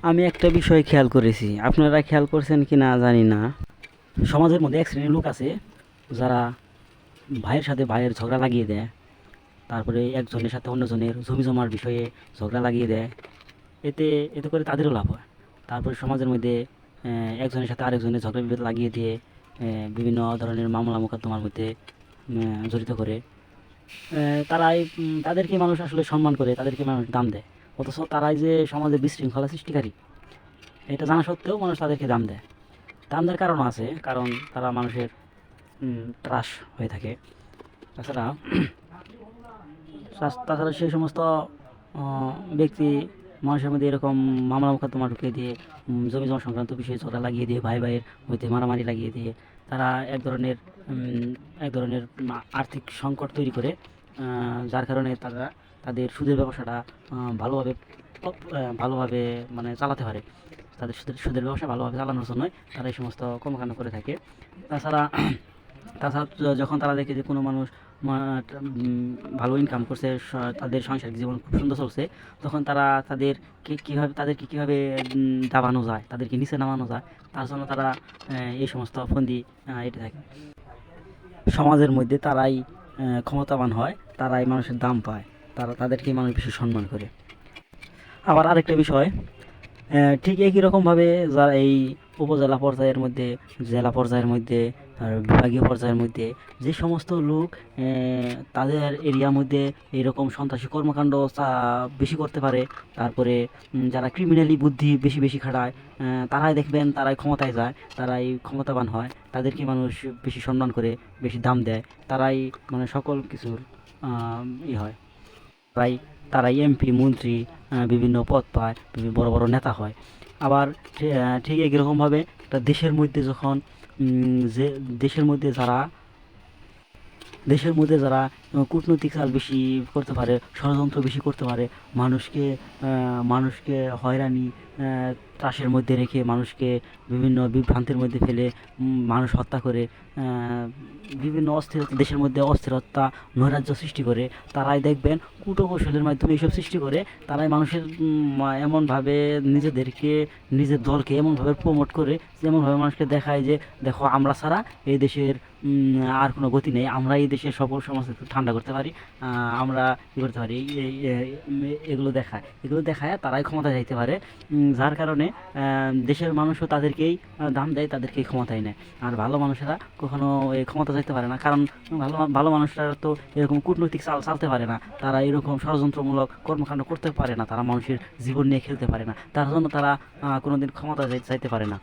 আমি একটা বিষয় খেয়াল করেছি, আপনারা খেয়াল করছেন কি না জানি না। সমাজের মধ্যে এক শ্রেণীর লোক আছে যারা ভাইয়ের সাথে ভাইয়ের ঝগড়া লাগিয়ে দেয়, তারপরে একজনের সাথে অন্যজনের জমি জমার বিষয়ে ঝগড়া লাগিয়ে দেয়। এতে এতে করে তাদেরও লাভ হয়। তারপরে সমাজের মধ্যে একজনের সাথে আরেকজনের ঝগড়া বিবাদ লাগিয়ে দিয়ে বিভিন্ন ধরনের মামলা মোকদ্দমার মধ্যে জড়িত করে। তারাই তাদেরকে মানুষ আসলে সম্মান করে, তাদেরকে মানুষ দাম দেয়। অথচ তারাই যে সমাজে বিশৃঙ্খলা সৃষ্টিকারী, এটা জানা সত্ত্বেও মানুষ তাদেরকে দাম দেয়। দাম দেওয়ার কারণ আছে, কারণ তারা মানুষের ত্রাস হয়ে থাকে। তাছাড়া তাছাড়া সেই সমস্ত ব্যক্তি মানুষের মধ্যে এরকম মামলা মোকদ্দমা ঢুকিয়ে দিয়ে জমি জমা সংক্রান্ত বিষয়ে ঝগড়া লাগিয়ে দিয়ে ভাই ভাইয়ের মধ্যে মারামারি লাগিয়ে দিয়ে তারা এক ধরনের আর্থিক সংকট তৈরি করে, যার কারণে তারা তাদের সুদের ব্যবসাটা ভালোভাবে ভালোভাবে মানে চালাতে পারে। তাদের সুদের ব্যবসা ভালোভাবে চালানোর জন্যই তারা এই সমস্ত কর্মকাণ্ড করে থাকে। তাছাড়া তাছাড়া যখন তারা দেখে যে কোনো মানুষ ভালো ইনকাম করছে, তাদের সাংসারিক জীবন খুব সুন্দর চলছে, তখন তারা তাদেরকে কীভাবে দাবানো যায়, তাদেরকে নিচে নামানো যায়, তার জন্য তারা এই সমস্ত ফন্দি এঁটে থাকে। সমাজের মধ্যে তারাই ক্ষমতাবান হয়, তারাই মানুষের দাম পায়, তাদেরকেই মানুষ বেশি সম্মান করে। আবার আরেকটা বিষয়, ঠিক একই রকমভাবে যারা এই উপজেলা পর্যায়ের মধ্যে, জেলা পর্যায়ের মধ্যে আর বিভাগীয় পর্যায়ের মধ্যে যে সমস্ত লোক তাদের এরিয়ার মধ্যে এরকম সন্ত্রাসী কর্মকাণ্ড বেশি করতে পারে, তারপরে যারা ক্রিমিনালি বুদ্ধি বেশি বেশি খাটায়, তারাই দেখবেন তারাই ক্ষমতায় যায়, তারাই ক্ষমতাবান হয়, তাদেরকে মানুষ বেশি সম্মান করে, বেশি দাম দেয়। তারাই মানে সকল কিছুর হয়। তারাই তারাই এমপি মন্ত্রী বিভিন্ন পদ পায়, বড় বড় নেতা হয়। আবার ঠিক একই রকমভাবে একটা দেশের মধ্যে যখন যে দেশের মধ্যে যারা কূটনৈতিক চাল বেশি করতে পারে, ষড়যন্ত্র বেশি করতে পারে, মানুষকে হয়রানি, ত্রাসের মধ্যে রেখে মানুষকে বিভিন্ন বিভ্রান্তির মধ্যে ফেলে মানুষ হত্যা করে, বিভিন্ন অস্থিরতা দেশের মধ্যে অস্থিরতা নৈরাজ্য সৃষ্টি করে, তারাই দেখবেন কূটকৌশলের মাধ্যমে এইসব সৃষ্টি করে। তারাই মানুষের এমনভাবে নিজের দলকে এমনভাবে প্রমোট করে, যেমনভাবে মানুষকে দেখায় যে দেখো আমরা ছাড়া এই দেশের আর কোনো গতি নেই, আমরা এই দেশের সকল সমস্যা ঠান্ডা করতে পারি, আমরা কী করতে পারি, এগুলো দেখায় তারাই ক্ষমতা যাইতে পারে। যার কারণে দেশের মানুষও তাদেরকেই দাম দেয়, তাদেরকেই ক্ষমতায় নেয়। আর ভালো মানুষেরা কখনো এই ক্ষমতা যাইতে পারে না, কারণ ভালো ভালো মানুষরা তো এরকম কূটনৈতিক চালতে পারে না, তারা এরকম ষড়যন্ত্রমূলক কর্মকাণ্ড করতে পারে না, তারা মানুষের জীবন নিয়ে খেলতে পারে না, তার জন্য তারা কোনোদিন ক্ষমতা যাইতে পারে না।